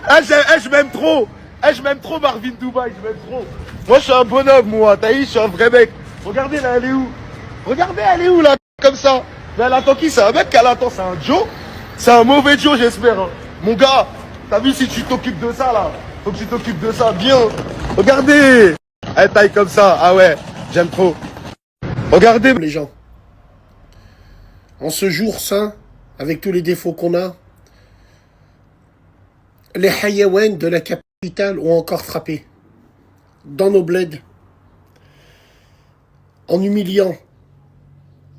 Je m'aime trop. Je m'aime trop Marvin Dubaï, je m'aime trop. Moi je suis un bonhomme, moi. T'as vu, je suis un vrai mec. Regardez là, elle est où? Regardez, elle est où là? Comme ça. Mais elle attend qui? C'est un mec qu'elle attend, c'est un Joe? C'est un mauvais Joe, j'espère. Hein. Mon gars, t'as vu si tu t'occupes de ça là? Faut que tu t'occupes de ça bien. Regardez. Elle taille comme ça. Ah ouais, j'aime trop. Regardez les gens. En ce jour saint, avec tous les défauts qu'on a, les hayaouans de la capitale ont encore frappé. Dans nos bleds. En humiliant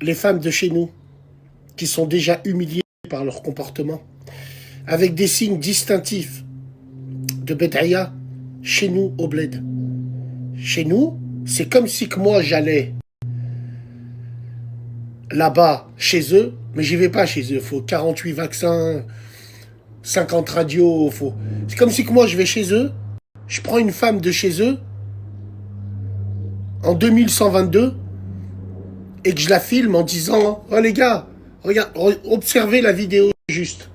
les femmes de chez nous, qui sont déjà humiliées par leur comportement, avec des signes distinctifs de Bed'aya, chez nous au bled. Chez nous, c'est comme si que moi j'allais là-bas chez eux, mais j'y vais pas chez eux. Il faut 48 vaccins, 50 radios. C'est comme si que moi je vais chez eux, je prends une femme de chez eux en 2122 et que je la filme en disant « Oh les gars, regarde, observez la vidéo juste. »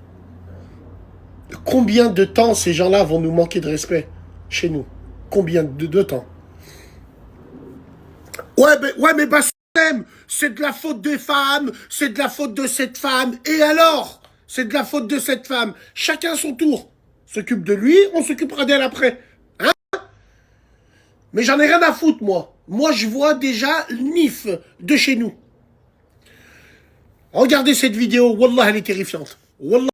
Combien de temps ces gens-là vont nous manquer de respect chez nous? Combien de temps? Ouais, mais Bassem, c'est de la faute des femmes, c'est de la faute de cette femme. Et alors? C'est de la faute de cette femme. Chacun son tour. S'occupe de lui, on s'occupera d'elle après. Hein? Mais j'en ai rien à foutre, moi. Moi, je vois déjà le NIF de chez nous. Regardez cette vidéo. Wallah, elle est terrifiante. Wallah.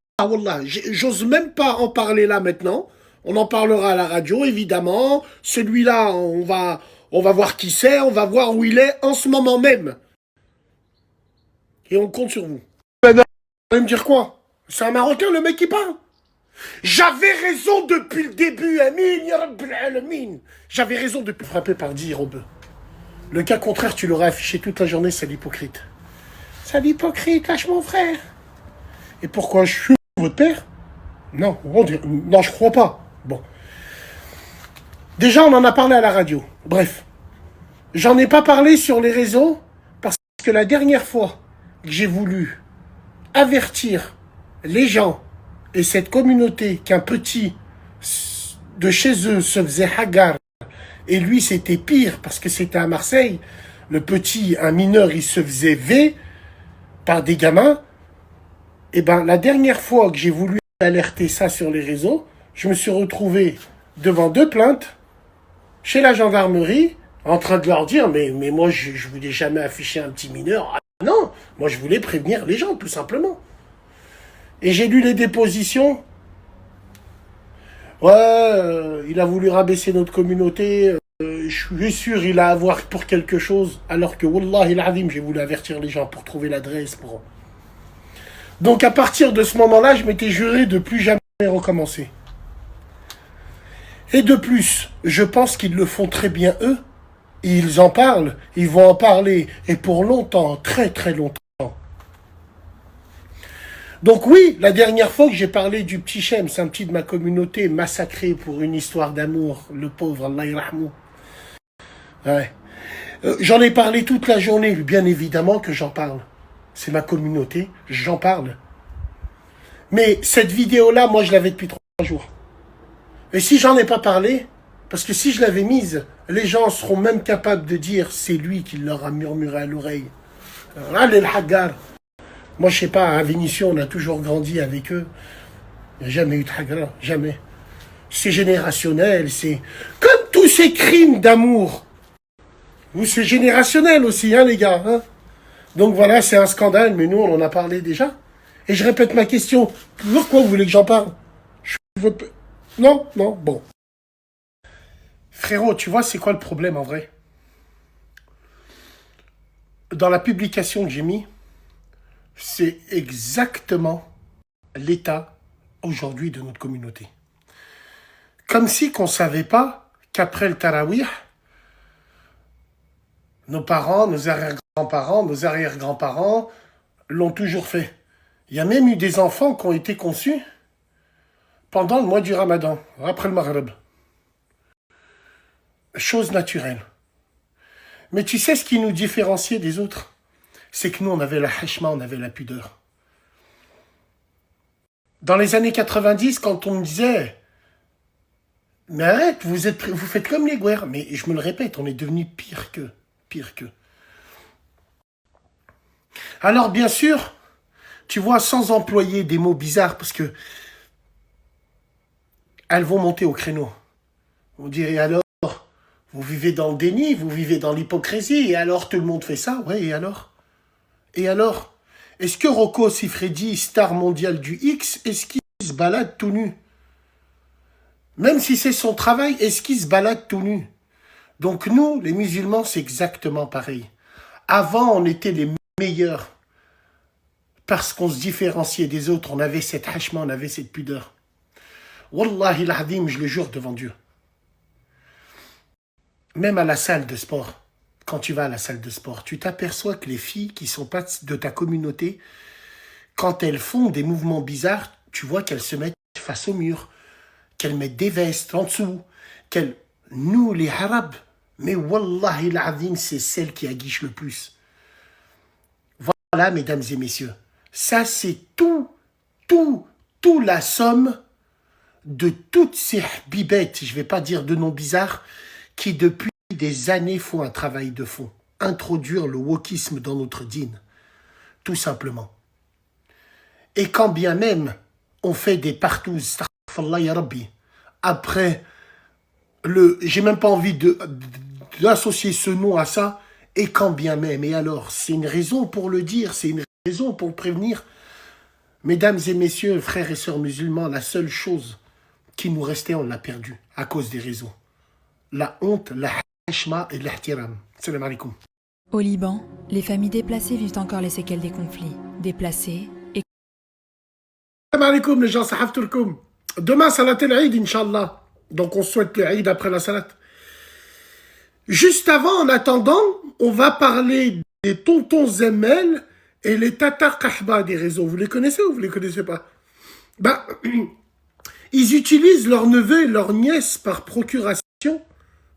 J'ose même pas en parler là maintenant. On en parlera à la radio, évidemment. Celui-là, on va voir qui c'est, on va voir où il est en ce moment même. Et on compte sur vous. Vous allez me dire quoi? C'est un Marocain, le mec qui parle. J'avais raison depuis le début, Amin, ya Rabbil Alamin. J'avais raison depuis frapper par dire Robeux. Le cas contraire, tu l'aurais affiché toute la journée, c'est l'hypocrite. C'est l'hypocrite, lâche mon frère. Et pourquoi je suis votre père? Non, non, je crois pas. Bon. Déjà, on en a parlé à la radio. Bref. J'en ai pas parlé sur les réseaux parce que la dernière fois que j'ai voulu avertir les gens et cette communauté qu'un petit de chez eux se faisait hagar et lui c'était pire parce que c'était à Marseille, le petit, un mineur, il se faisait V par des gamins. Et ben la dernière fois que j'ai voulu alerter ça sur les réseaux, je me suis retrouvé devant 2 plaintes chez la gendarmerie en train de leur dire mais moi je voulais jamais afficher un petit mineur. Ah non, moi je voulais prévenir les gens tout simplement. Et j'ai lu les dépositions. Ouais, il a voulu rabaisser notre communauté. Je suis sûr il a à voir pour quelque chose. Alors que, Wallahi al-Azim, j'ai voulu avertir les gens pour trouver l'adresse. Donc à partir de ce moment-là, je m'étais juré de plus jamais recommencer. Et de plus, je pense qu'ils le font très bien eux. Et ils en parlent. Ils vont en parler. Et pour longtemps, très très longtemps. Donc oui, la dernière fois que j'ai parlé du petit Shems, un petit de ma communauté massacré pour une histoire d'amour, le pauvre, Allah yarhamou. Ouais. J'en ai parlé toute la journée, bien évidemment que j'en parle. C'est ma communauté, j'en parle. Mais cette vidéo-là, moi je l'avais depuis 3 jours. Et si j'en ai pas parlé, parce que si je l'avais mise, les gens seront même capables de dire c'est lui qui leur a murmuré à l'oreille. Allez le hagar. Moi, je sais pas, à Vénition, on a toujours grandi avec eux. Il n'y a jamais eu de hagra, jamais. C'est générationnel, c'est comme tous ces crimes d'amour. C'est générationnel aussi, hein, les gars. Hein. Donc voilà, c'est un scandale, mais nous, on en a parlé déjà. Et je répète ma question. Pourquoi vous voulez que j'en parle? Non, bon. Frérot, tu vois, c'est quoi le problème en vrai? Dans la publication que j'ai mis, c'est exactement l'état aujourd'hui de notre communauté. Comme si qu'on ne savait pas qu'après le Tarawih, nos parents, nos arrière-grands-parents, nos arrière-grands-parents l'ont toujours fait. Il y a même eu des enfants qui ont été conçus pendant le mois du Ramadan, après le Maghreb. Chose naturelle. Mais tu sais ce qui nous différenciait des autres? C'est que nous, on avait la hashma, on avait la pudeur. Dans les années 90, quand on me disait Mais arrête, vous faites comme les guerres. Mais je me le répète, on est devenu pire qu'eux. Pire qu'eux. Alors, bien sûr, tu vois, sans employer des mots bizarres, parce que elles vont monter au créneau. On dirait alors, vous vivez dans le déni, vous vivez dans l'hypocrisie, et alors tout le monde fait ça, ouais, et alors? Et alors? Est-ce que Rocco Siffredi, star mondial du X, est-ce qu'il se balade tout nu? Même si c'est son travail, est-ce qu'il se balade tout nu? Donc nous, les musulmans, c'est exactement pareil. Avant, on était les meilleurs. Parce qu'on se différenciait des autres, on avait cette hachma, on avait cette pudeur. Wallahi l'azim, je le jure devant Dieu. Même à la salle de sport, quand tu vas à la salle de sport, tu t'aperçois que les filles qui sont pas de ta communauté, quand elles font des mouvements bizarres, tu vois qu'elles se mettent face au mur, qu'elles mettent des vestes en dessous, qu'elles... Nous, les Arabes, mais Wallahi l'azim, c'est celle qui aguiche le plus. Voilà, mesdames et messieurs, ça c'est tout la somme de toutes ces bibettes, je ne vais pas dire de noms bizarres, qui depuis des années font un travail de fond. Introduire le wokisme dans notre dîne, tout simplement. Et quand bien même on fait des partouzes, après, j'ai même pas envie d'associer ce nom à ça, et quand bien même, et alors, c'est une raison pour le dire, c'est une raison pour le prévenir. Mesdames et messieurs, frères et sœurs musulmans, la seule chose qui nous restait, on l'a perdue à cause des réseaux. La honte, la hashma et l'ihtiram. Salam alaikum. Au Liban, les familles déplacées vivent encore les séquelles des conflits. Déplacées et... Salam alaikum les gens, sahaf turkoum. Demain, salat el-Eid, Inch'Allah. Donc on souhaite le Eid après la salat. Juste avant, en attendant, on va parler des tontons Zemmel et les Tatars Kahba des réseaux. Vous les connaissez ou vous les connaissez pas? Ben, ils utilisent leurs neveux et leurs nièces par procuration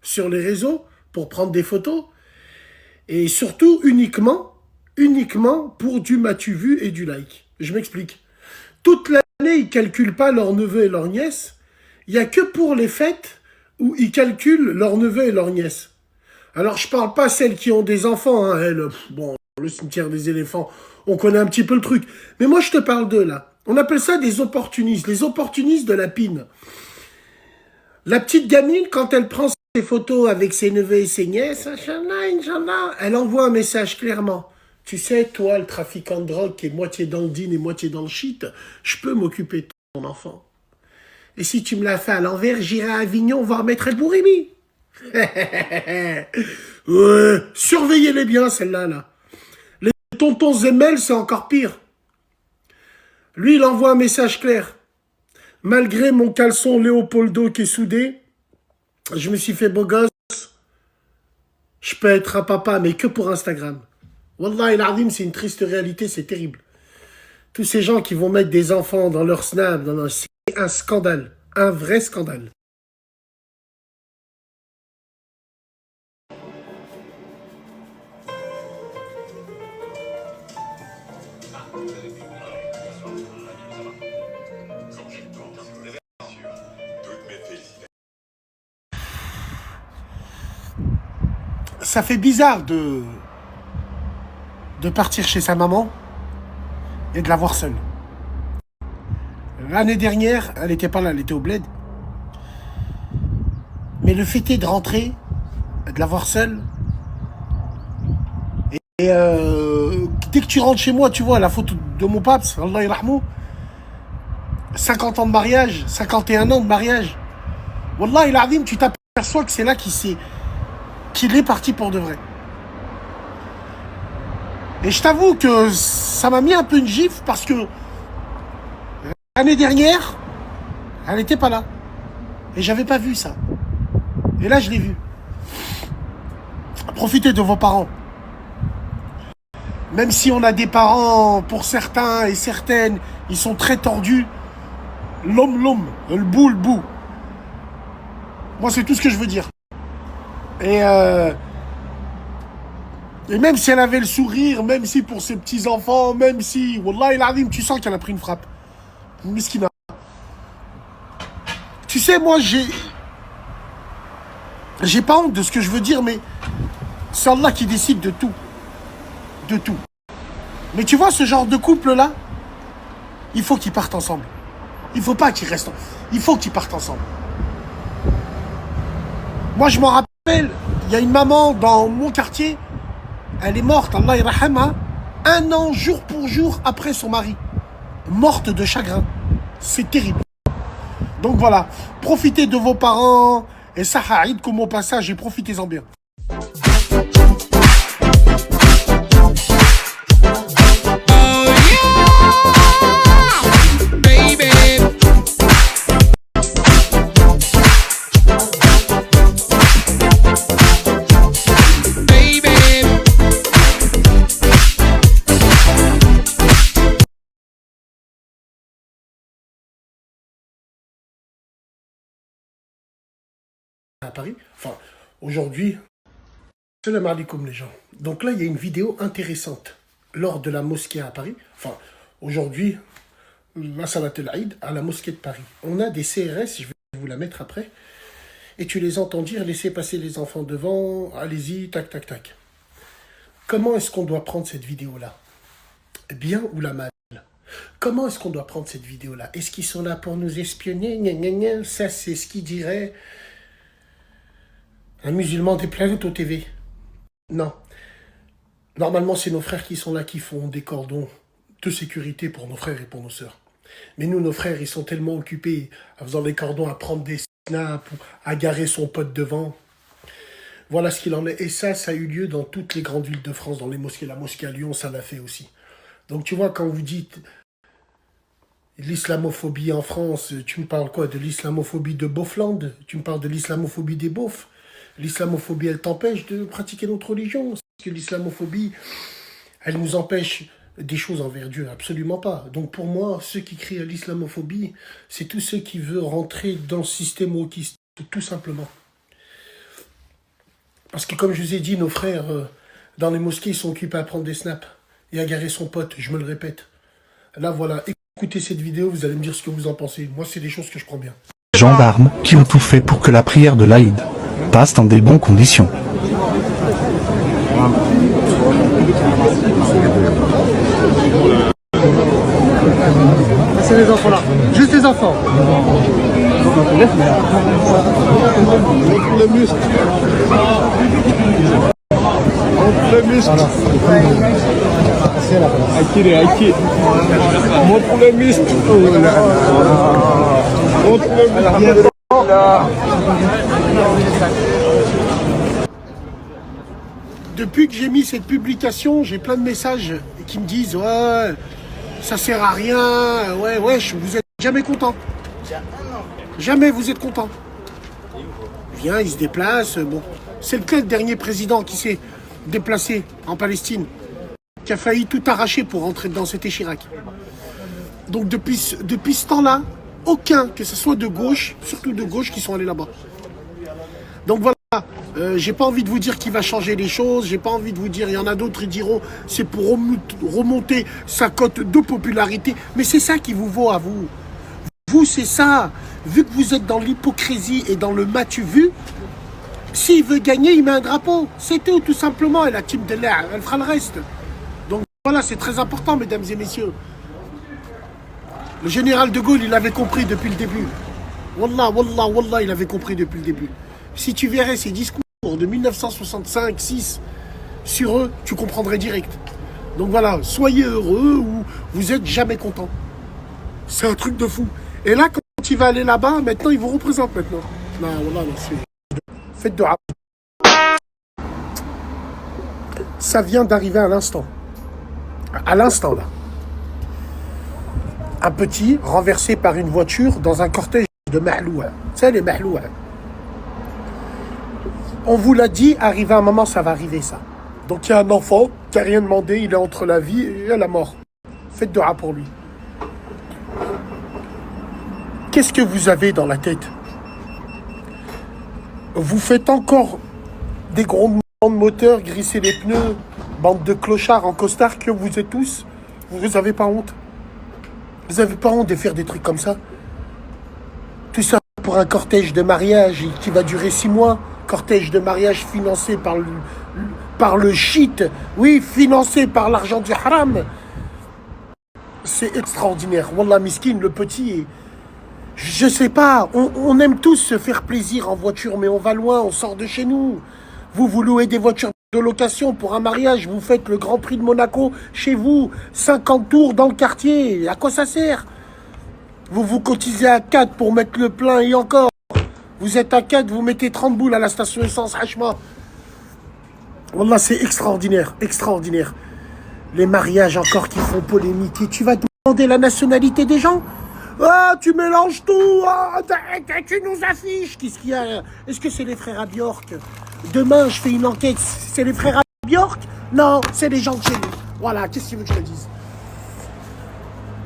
sur les réseaux pour prendre des photos. Et surtout, uniquement pour du m'as-tu vu et du like. Je m'explique. Toute l'année, ils ne calculent pas leurs neveux et leurs nièces. Il n'y a que pour les fêtes où ils calculent leurs neveux et leurs nièces. Alors, je parle pas celles qui ont des enfants, hein, elles, bon, le cimetière des éléphants, on connaît un petit peu le truc. Mais moi, je te parle d'eux, là. On appelle ça des opportunistes, les opportunistes de la pine. La petite gamine, quand elle prend ses photos avec ses neveux et ses nièces, Inch'Allah, elle envoie un message clairement. Tu sais, toi, le trafiquant de drogue qui est moitié dans le din et moitié dans le shit, je peux m'occuper de ton enfant. Et si tu me l'as fait à l'envers, j'irai à Avignon voir Maître El Bourimi. Ouais, surveillez-les bien, celle-là, là. Les tontons Zemmel, c'est encore pire. Lui, il envoie un message clair. Malgré mon caleçon Léopoldo qui est soudé, je me suis fait beau gosse. Je peux être un papa, mais que pour Instagram. Wallah, il c'est une triste réalité, c'est terrible. Tous ces gens qui vont mettre des enfants dans leur snap, c'est un scandale, un vrai scandale. Ça fait bizarre de partir chez sa maman et de la voir seule. L'année dernière, elle n'était pas là, elle était au bled. Mais le fait est de rentrer, de la voir seule. Et dès que tu rentres chez moi, tu vois la photo de mon paps, Allah yarhamou, 50 ans de mariage, 51 ans de mariage. Wallah il azim, tu t'aperçois que c'est là qu'il est parti pour de vrai. Et je t'avoue que ça m'a mis un peu une gifle parce que l'année dernière, elle n'était pas là. Et j'avais pas vu ça. Et là, je l'ai vu. Profitez de vos parents. Même si on a des parents, pour certains et certaines, ils sont très tordus. L'homme, le bout. Moi, c'est tout ce que je veux dire. Et même si elle avait le sourire, même si pour ses petits-enfants, même si... Wallah, il azim, tu sens qu'elle a pris une frappe. Miskina. Tu sais, moi, J'ai pas honte de ce que je veux dire, mais c'est Allah qui décide de tout. De tout. Mais tu vois, ce genre de couple-là, il faut qu'ils partent ensemble. Il faut pas qu'ils restent. Il faut qu'ils partent ensemble. Moi, je m'en rappelle, il y a une maman dans mon quartier, elle est morte, Allah yarhamha, 1 an, jour pour jour, après son mari. Morte de chagrin. C'est terrible. Donc voilà, profitez de vos parents, et ça, Haïd, comme au passage, et profitez-en bien. À Paris, enfin, aujourd'hui, salam alaikum les gens. Donc là, il y a une vidéo intéressante lors de la mosquée à Paris. Enfin, aujourd'hui, la Salat al-Aïd à la mosquée de Paris. On a des CRS, je vais vous la mettre après, et tu les entends dire, laissez passer les enfants devant, allez-y, tac, tac, tac. Comment est-ce qu'on doit prendre cette vidéo-là? Bien ou la mal? Comment est-ce qu'on doit prendre cette vidéo-là? Est-ce qu'ils sont là pour nous espionner? Gna, gna, gna. Ça, c'est ce qu'il dirait un musulman des planètes au TV. Non. Normalement, c'est nos frères qui sont là, qui font des cordons de sécurité pour nos frères et pour nos sœurs. Mais nous, nos frères, ils sont tellement occupés à faisant des cordons, à prendre des snaps, à garer son pote devant. Voilà ce qu'il en est. Et ça a eu lieu dans toutes les grandes villes de France, dans les mosquées. La mosquée à Lyon, ça l'a fait aussi. Donc tu vois, quand vous dites l'islamophobie en France, tu me parles quoi? De l'islamophobie de Beaufland? Tu me parles de l'islamophobie des beaufs? L'islamophobie, elle t'empêche de pratiquer notre religion. Parce que l'islamophobie, elle nous empêche des choses envers Dieu. Absolument pas. Donc pour moi, ceux qui crient à l'islamophobie, c'est tous ceux qui veulent rentrer dans le système wokiste, tout simplement. Parce que comme je vous ai dit, nos frères, dans les mosquées, ils sont occupés à prendre des snaps et à garer son pote, je me le répète. Là, voilà, écoutez cette vidéo, vous allez me dire ce que vous en pensez. Moi, c'est des choses que je prends bien. Gendarmes qui ont tout fait pour que la prière de l'Aïd passe dans des bonnes conditions. C'est les enfants là, juste les enfants. Le muscle. Le muscle. Montre le muscle. Montre le muscle. Depuis que j'ai mis cette publication, j'ai plein de messages qui me disent « Ouais, ça sert à rien, ouais, vous êtes jamais content. Jamais vous êtes content. » Viens, il se déplace, bon. C'est le dernier président qui s'est déplacé en Palestine, qui a failli tout arracher pour rentrer dedans, c'était Chirac. Donc depuis ce temps-là, aucun, que ce soit de gauche, surtout de gauche, qui sont allés là-bas. Donc voilà. J'ai pas envie de vous dire qu'il va changer les choses, j'ai pas envie de vous dire, il y en a d'autres qui diront c'est pour remonter sa cote de popularité, mais c'est ça qui vous vaut à vous. Vous, c'est ça. Vu que vous êtes dans l'hypocrisie et dans le m'as-tu vu, s'il veut gagner, il met un drapeau. C'est tout simplement, et la team de l'air, elle fera le reste. Donc voilà, c'est très important, mesdames et messieurs. Le général de Gaulle, il avait compris depuis le début. Wallah, il avait compris depuis le début. Si tu verrais ses discours de 1965-6 sur eux, tu comprendrais direct. Donc voilà, soyez heureux ou vous êtes jamais content. C'est un truc de fou. Et là, quand il va aller là-bas, maintenant, il vous représente maintenant. Non, voilà, c'est... Faites de rap. Ça vient d'arriver à l'instant. À l'instant, là. Un petit renversé par une voiture dans un cortège de Mahloua. Tu sais, les Mahloua. On vous l'a dit, arrivé à un moment, ça va arriver, ça. Donc il y a un enfant qui n'a rien demandé, il est entre la vie et la mort. Faites de rap pour lui. Qu'est-ce que vous avez dans la tête? Vous faites encore des grondements de moteur, grisser les pneus, bande de clochards en costard que vous êtes tous. Vous n'avez pas honte? Vous n'avez pas honte de faire des trucs comme ça? Tout ça pour un cortège de mariage qui va durer 6 mois. Cortège de mariage financé par le shit. Oui, financé par l'argent du haram. C'est extraordinaire. Wallah miskin, le petit, je sais pas, on aime tous se faire plaisir en voiture, mais on va loin, on sort de chez nous. Vous louez des voitures de location pour un mariage, vous faites le Grand Prix de Monaco chez vous, 50 tours dans le quartier, à quoi ça sert? Vous cotisez à 4 pour mettre le plein et encore. Vous êtes à 4, vous mettez 30 boules à la station essence, hachma. Wallah, c'est extraordinaire, extraordinaire. Les mariages encore qui font polémique. Et tu vas demander la nationalité des gens? Ah, tu mélanges tout. Ah, tu nous affiches. Qu'est-ce qu'il y a? Est-ce que c'est les frères à Björk? Demain, je fais une enquête. C'est les frères à Björk? Non, c'est les gens de chez nous. Voilà, qu'est-ce qu'il veut que je te dise?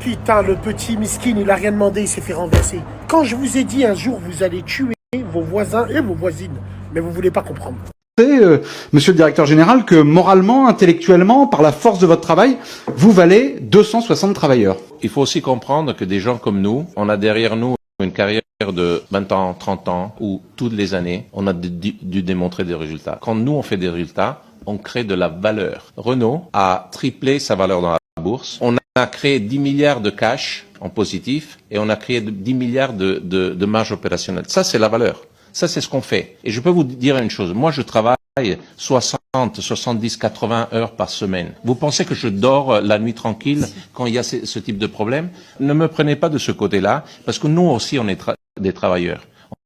Putain, le petit miskin, il a rien demandé, il s'est fait renverser. Quand je vous ai dit un jour, vous allez tuer vos voisins et vos voisines. Mais vous voulez pas comprendre. Monsieur le directeur général, que moralement, intellectuellement, par la force de votre travail, vous valez 260 travailleurs. Il faut aussi comprendre que des gens comme nous, on a derrière nous une carrière de 20 ans, 30 ans, où toutes les années, on a dû démontrer des résultats. Quand nous, on fait des résultats, on crée de la valeur. Renault a triplé sa valeur dans la bourse. On a créé 10 milliards de cash en positif et on a créé 10 milliards de marge opérationnelle. Ça, c'est la valeur. Ça, c'est ce qu'on fait. Et je peux vous dire une chose. Moi, je travaille 60, 70, 80 heures par semaine. Vous pensez que je dors la nuit tranquille quand il y a ce type de problème? Ne me prenez pas de ce côté-là, parce que nous aussi, on est des travailleurs.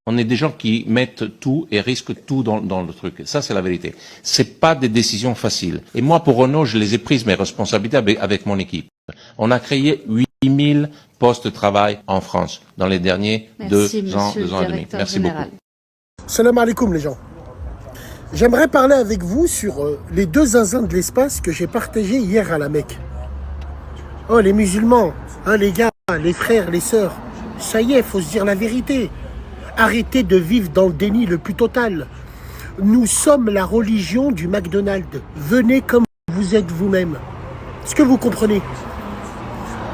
On est des gens qui mettent tout et risquent tout dans le truc. Ça, c'est la vérité. C'est pas des décisions faciles. Et moi, pour Renault, je les ai prises, mes responsabilités, avec mon équipe. On a créé 8000 postes de travail en France dans les derniers 2 ans et demi. Merci beaucoup. Salam alaikum les gens. J'aimerais parler avec vous sur les 2 zinzins de l'espace que j'ai partagés hier à la Mecque. Oh les musulmans, hein, les gars, les frères, les sœurs, ça y est, faut se dire la vérité. Arrêtez de vivre dans le déni le plus total. Nous sommes la religion du McDonald's. Venez comme vous êtes vous-même. Est-ce que vous comprenez?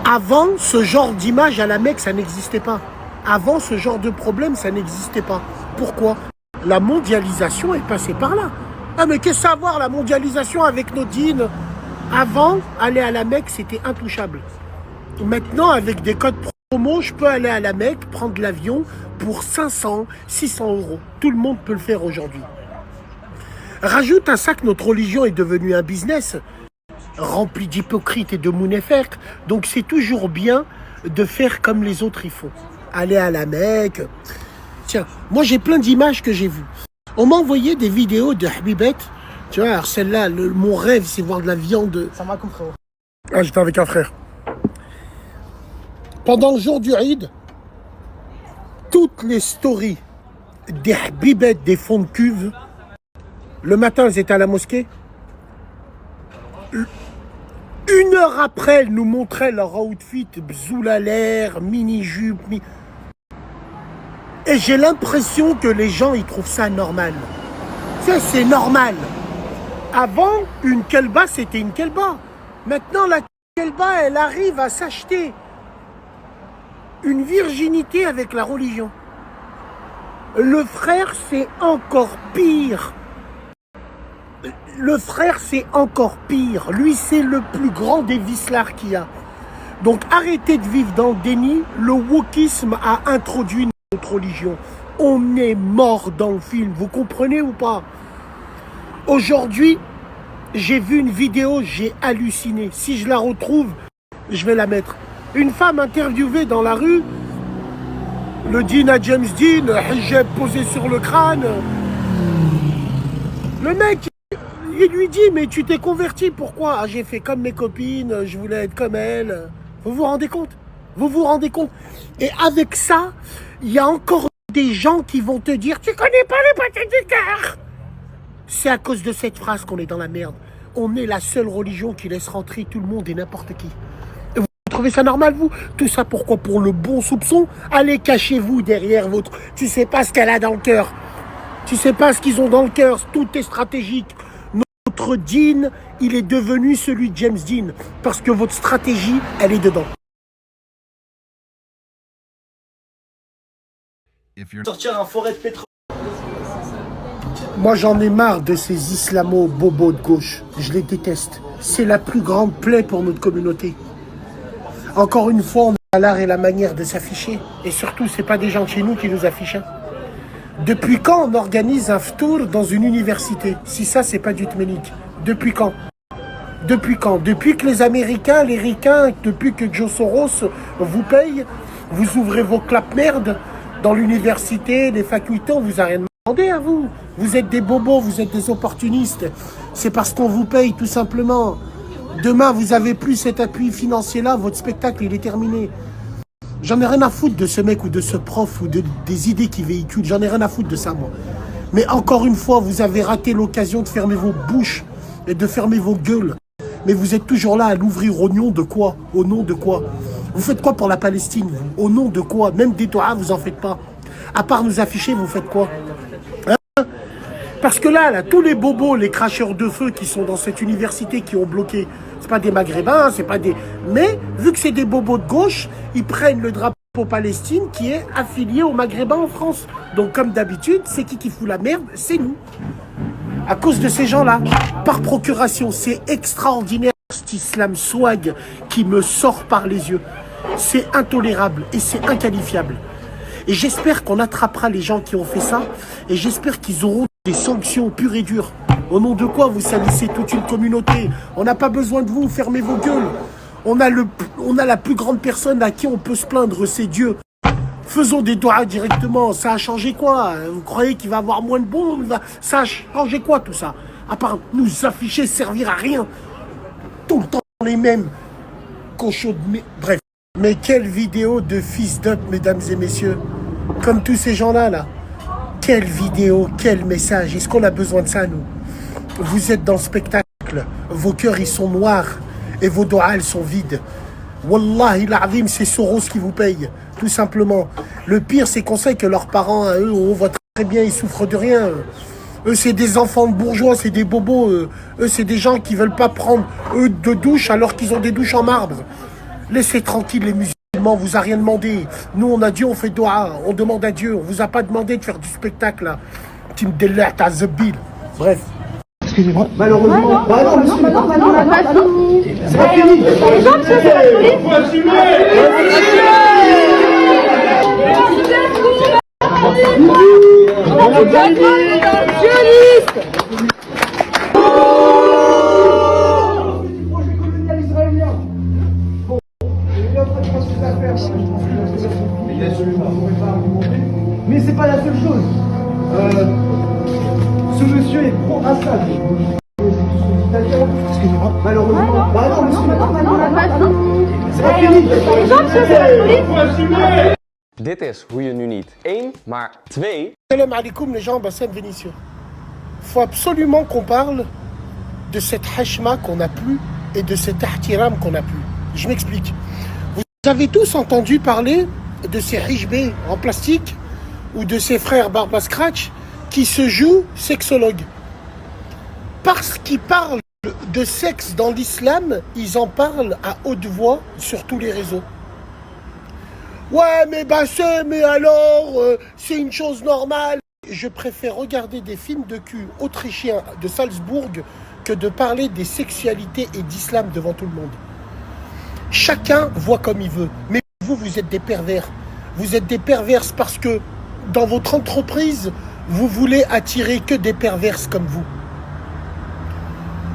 Avant, ce genre d'image à la Mecque, ça n'existait pas. Avant, ce genre de problème, ça n'existait pas. Pourquoi? La mondialisation est passée par là. Ah mais qu'est-ce que ça a à voir la mondialisation avec nos dînes? Avant, aller à la Mecque, c'était intouchable. Maintenant, avec des codes promo, je peux aller à la Mecque, prendre l'avion pour 500, 600 euros. Tout le monde peut le faire aujourd'hui. Rajoute à ça que notre religion est devenue un business rempli d'hypocrites et de mounefers. Donc c'est toujours bien de faire comme les autres y font. Aller à la Mecque. Tiens, moi j'ai plein d'images que j'ai vues. On m'a envoyé des vidéos de Habibette. Tu vois, alors celle-là, mon rêve, c'est voir de la viande. Ça m'a compris. Ah, j'étais avec un frère. Pendant le jour du Eid, toutes les stories des Habibettes des fonds de cuve, le matin, elles étaient à la mosquée. 1 heure après, elles nous montraient leur outfit, bzoul à l'air, mini-jupe. Et j'ai l'impression que les gens, ils trouvent ça normal. Tu sais, c'est normal. Avant, une kelba, c'était une kelba. Maintenant, la kelba, elle arrive à s'acheter une virginité avec la religion. Le frère, c'est encore pire. Le frère, c'est encore pire. Lui, c'est le plus grand des vislards qu'il y a. Donc, arrêtez de vivre dans le déni. Le wokisme a introduit notre religion. On est mort dans le film. Vous comprenez ou pas? Aujourd'hui, j'ai vu une vidéo, j'ai halluciné. Si je la retrouve, je vais la mettre. Une femme interviewée dans la rue, le dîn à James Dean, hijab posé sur le crâne. Le mec, il lui dit, mais tu t'es converti, pourquoi? Ah, j'ai fait comme mes copines, je voulais être comme elles. Vous vous rendez compte? Vous vous rendez compte? Et avec ça, il y a encore des gens qui vont te dire, tu connais pas les batailles du cœur. C'est à cause de cette phrase qu'on est dans la merde. On est la seule religion qui laisse rentrer tout le monde et n'importe qui. Vous trouvez ça normal, vous? Tout ça pourquoi? Pour le bon soupçon? Allez, cachez-vous derrière votre... Tu sais pas ce qu'elle a dans le cœur. Tu sais pas ce qu'ils ont dans le cœur. Tout est stratégique. Notre dîn, il est devenu celui de James Dean. Parce que votre stratégie, elle est dedans. Sortir un forêt de pétrole. Moi, j'en ai marre de ces islamo-bobos de gauche. Je les déteste. C'est la plus grande plaie pour notre communauté. Encore une fois, on a l'art et la manière de s'afficher. Et surtout, c'est pas des gens de chez nous qui nous affichent. Hein. Depuis quand on organise un ftour dans une université? Si ça, c'est pas du tménique. Depuis quand? Depuis quand? Depuis que les Américains, les ricains, depuis que Joe Soros vous paye, vous ouvrez vos clap-merdes dans l'université, les facultés, on vous a rien demandé à vous. Vous êtes des bobos, vous êtes des opportunistes. C'est parce qu'on vous paye, tout simplement. Demain, vous avez plus cet appui financier-là, votre spectacle, il est terminé. J'en ai rien à foutre de ce mec ou de ce prof ou des idées qu'il véhicule. J'en ai rien à foutre de ça, moi. Mais encore une fois, vous avez raté l'occasion de fermer vos bouches et de fermer vos gueules. Mais vous êtes toujours là à l'ouvrir au nom de quoi? Au nom de quoi? Vous faites quoi pour la Palestine? Au nom de quoi? Même des doigts, vous en faites pas. À part nous afficher, vous faites quoi? Hein? Parce que là, tous les bobos, les cracheurs de feu qui sont dans cette université qui ont bloqué, c'est pas des Maghrébins, c'est pas des... Mais, vu que c'est des bobos de gauche, ils prennent le drapeau Palestine qui est affilié aux Maghrébins en France. Donc, comme d'habitude, c'est qui fout la merde? C'est nous. À cause de ces gens-là, par procuration, c'est extraordinaire cet islam swag qui me sort par les yeux. C'est intolérable et c'est inqualifiable. Et j'espère qu'on attrapera les gens qui ont fait ça et j'espère qu'ils auront des sanctions pures et dures. Au nom de quoi vous salissez toute une communauté? On n'a pas besoin de vous, fermez vos gueules. On a la plus grande personne à qui on peut se plaindre, c'est Dieu. Faisons des doigts directement, ça a changé quoi? Vous croyez qu'il va y avoir moins de bombes? Ça a changé quoi tout ça? À part nous afficher, servir à rien. Tout le temps les mêmes cochons de... Bref. Mais quelle vidéo de fils d'up, mesdames et messieurs. Comme tous ces gens-là, là. Quelle vidéo, quel message. Est-ce qu'on a besoin de ça, nous? Vous êtes dans le spectacle. Vos cœurs, ils sont noirs. Et vos doigts, elles sont vides. Wallahi l'azim, c'est Soros qui vous paye. Tout simplement. Le pire, c'est qu'on sait que leurs parents, à eux, on voit très bien, ils souffrent de rien. Eux, c'est des enfants de bourgeois, c'est des bobos. Eux, c'est des gens qui veulent pas prendre, eux, de douche alors qu'ils ont des douches en marbre. Laissez tranquille les musulmans, on vous a rien demandé. Nous, on a Dieu, on fait doha, on demande à Dieu. On vous a pas demandé de faire du spectacle, là. Tim Deller, t'as Zebil. Bref. Excusez-moi, malheureusement. Non, on n'a pas fini. C'est pas fini. Les gens, c'est pas fini. Il faut assumer. Mais c'est pas la seule chose. Ce monsieur est pro-Assad. Excusez-moi, malheureusement. Non, on n'a pas fini. C'est pas fini. Les gens, c'est pas fini. Dit is hoe je nu niet 1, maar 2. Salam alaikum les gens, Bassem Vénitieux. Faut absolument qu'on parle de cette hashma qu'on n'a plus et de cet ahtiram qu'on n'a plus. Je m'explique. Vous avez tous entendu parler de ces hijbés en plastique ou de ces frères Barba Scratch qui se jouent sexologues. Parce qu'ils parlent de sexe dans l'islam, ils en parlent à haute voix sur tous les réseaux. Ouais, mais Bassem, mais alors, c'est une chose normale. Je préfère regarder des films de cul autrichiens de Salzbourg que de parler des sexualités et d'islam devant tout le monde. Chacun voit comme il veut. Mais vous êtes des pervers. Vous êtes des perverses parce que dans votre entreprise, vous voulez attirer que des perverses comme vous.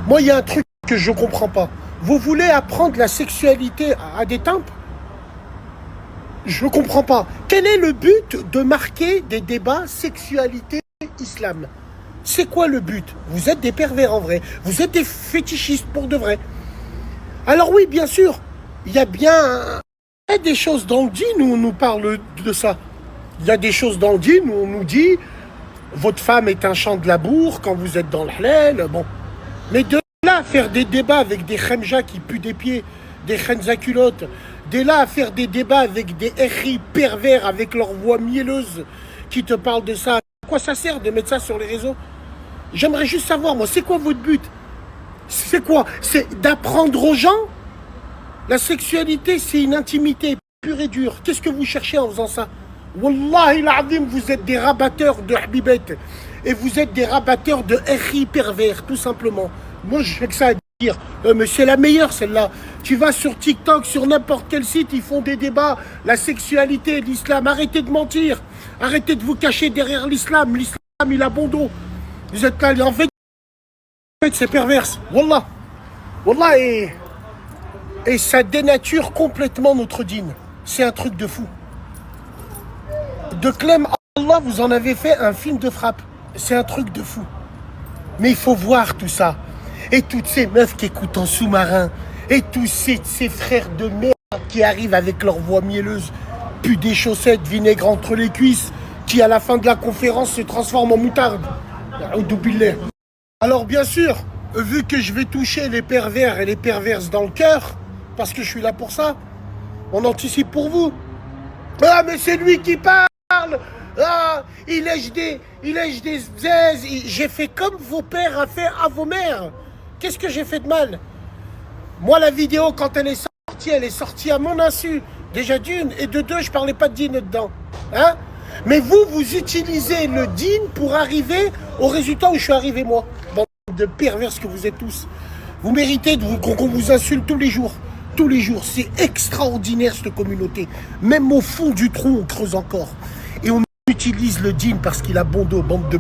Moi, il y a un truc que je ne comprends pas. Vous voulez apprendre la sexualité à des tympes? Je ne comprends pas. Quel est le but de marquer des débats sexualité-islam? C'est quoi le but? Vous êtes des pervers en vrai. Vous êtes des fétichistes pour de vrai. Alors oui, bien sûr, il y a bien des choses dans le dîn où on nous parle de ça. Il y a des choses dans le dîn où on nous dit votre femme est un champ de labour quand vous êtes dans le halal. Bon. Mais de là à faire des débats avec des khamjas qui puent des pieds, des khenza culottes, de là à faire des débats avec des echis pervers avec leur voix mielleuse qui te parlent de ça. À quoi ça sert de mettre ça sur les réseaux? J'aimerais juste savoir, moi, c'est quoi votre but? C'est quoi? C'est d'apprendre aux gens? La sexualité, c'est une intimité pure et dure. Qu'est-ce que vous cherchez en faisant ça? Wallahi l'azim, vous êtes des rabatteurs de Habibet. Et vous êtes des rabatteurs de RI pervers, tout simplement. Moi, je sais que ça à dire. Mais c'est la meilleure, celle-là. Tu vas sur TikTok, sur n'importe quel site, ils font des débats. La sexualité, l'islam. Arrêtez de mentir. Arrêtez de vous cacher derrière l'islam. L'islam, il a bon dos. Vous êtes là, en fait, c'est perverse. Wallah. Wallah, et ça dénature complètement notre dîne. C'est un truc de fou. De Clem Allah, vous en avez fait un film de frappe. C'est un truc de fou. Mais il faut voir tout ça. Et toutes ces meufs qui écoutent en sous-marin. Et tous ces frères de merde qui arrivent avec leur voix mielleuse. Puis des chaussettes, vinaigre entre les cuisses. Qui à la fin de la conférence se transforment en moutarde. Alors bien sûr, vu que je vais toucher les pervers et les perverses dans le cœur, parce que je suis là pour ça, on anticipe pour vous. Ah mais c'est lui qui parle. Ah, il lèche des zèzes. J'ai fait comme vos pères ont fait à vos mères. Qu'est-ce que j'ai fait de mal? Moi, la vidéo, quand elle est sortie à mon insu. Déjà d'une, et de deux, je parlais pas de dîne dedans. Hein? Mais vous utilisez le dîne pour arriver au résultat où je suis arrivé, moi. Bande de pervers que vous êtes tous. Vous méritez qu'on vous insulte tous les jours. Tous les jours. C'est extraordinaire, cette communauté. Même au fond du trou, on creuse encore. Et on utilise le dîne parce qu'il a bon dos, bande de